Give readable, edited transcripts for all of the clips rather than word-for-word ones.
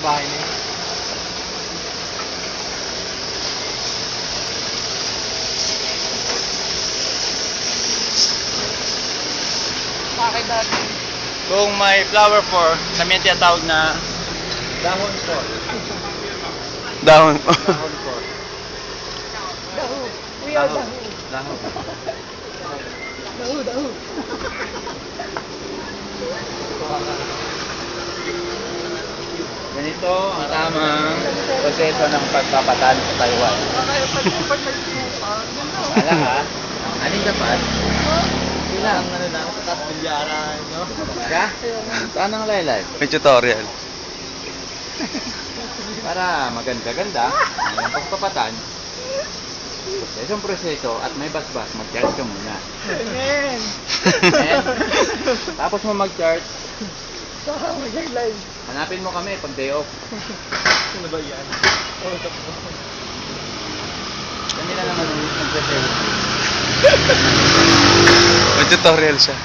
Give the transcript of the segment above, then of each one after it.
bahay niya. Bakit dati? Kung may flower for, kami yung tinatawag na Dahon po. dahon. Dahon po. Daho. We are daho. Dahon. Daho. Ganito ang tamang proseso ng pagpapatan sa Taiwan. Pag may sukan, Wala ha? Aling dapat? Sila ang ano lang, tatas bilyaran, no? Ka? Saan ang laylay? May tutorial. Para maganda-ganda ang pagpapatan. Proseso at may basbas, mag-charge ka muna. Amen. And, tapos mo mag-charge, Saka mag-live. hanapin mo kami pag day off. Ano ba yan? Kanila naman ang mag-proseso. May tutorial siya.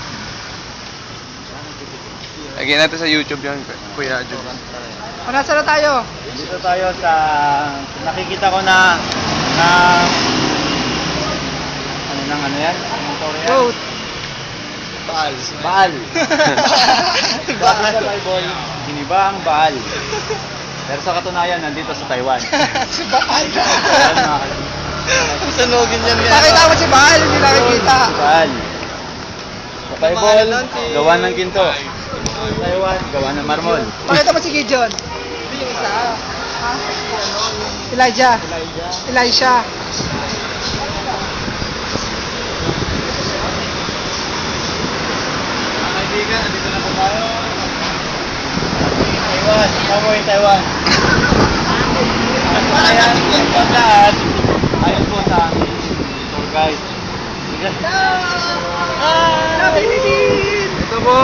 Lagyan natin sa YouTube yan, Kuya Jun. O, nasa na tayo? Dito tayo sa nakikita ko na ano yan? Anong tawag yan? Road. Baal. Baal. Baal sa Bible, giniba ang Baal. Pero sa katunayan, nandito sa Taiwan. Si Baal. Ayan, mga Sanogin yan Nakita mo si Baal, hindi nakikita. Baal. Sa Bible, gawa ng ginto. Sa Taiwan, gawa ng marmol. Pakita mo si Gideon. Yung isa. Ha? Elijah. Elisha. Mga kaibigan, nandito na po tayo. Taiwan, Samoy, Taiwan. Ayan, pagkaan. Ayon po sa aming tour guide. Sige. Nabilin! Ito po.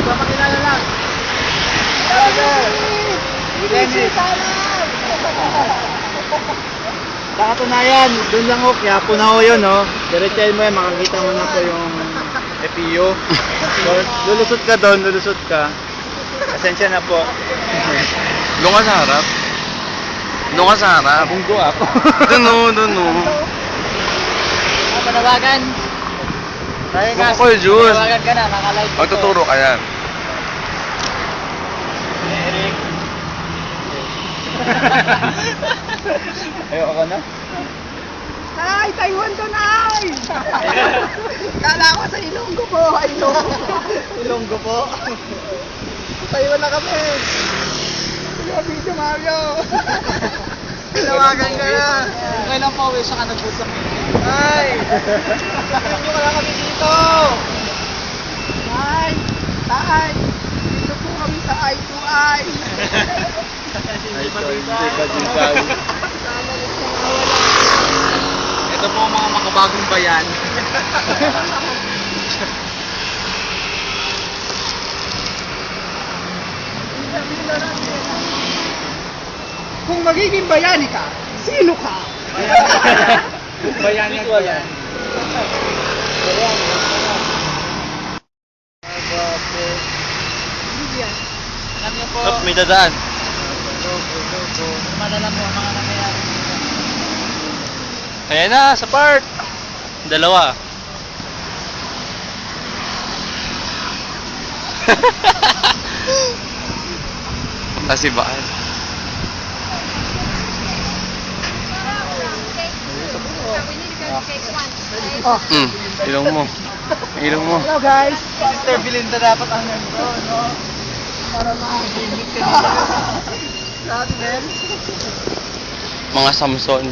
Papakilala lang. Dennis. Sa katunayan, doon lang ho, kaya po na ho yun, no? Diretsahin mo yan, makakita mo na po yung FPU. So, lulusot ka doon, lulusot ka. Pasensya na po. Doon ka sa harap. Doon ka sa harap. Bunggo ako. Doon o, doon o. Panawagan. Tayo Doon ka, Kuya Jun. Tawagan ka na, nakalive ko. Magtuturo ka yan. Eric. Ayoko na. Ay, Taiwan to na! Kala ko sa Ilonggo po. Ilonggo po. Taiwan na kami. Sige, video Mario. Tinawagan ka na. Kailan pa uwi siya ka nagpusap? Ay! Hindi wala kami dito. Ay! Ay! Dito po kami sa eye to eye. Hindi pa dito. Ito po ang mga makabagong bayan. Kung magiging bayani ka, sino ka? Bayan yan, bayan. Alam niyo po, May dadaan. madala po ang mga nangyayari. Ayan na, sa part. Dalawa. Kasi Baal. Oh. Ilong mo. Ilong mo. Hello guys. Sister Belinda dapat ang nandito, no? Para makakimik ka. Sabi, Ben. Mga Samson.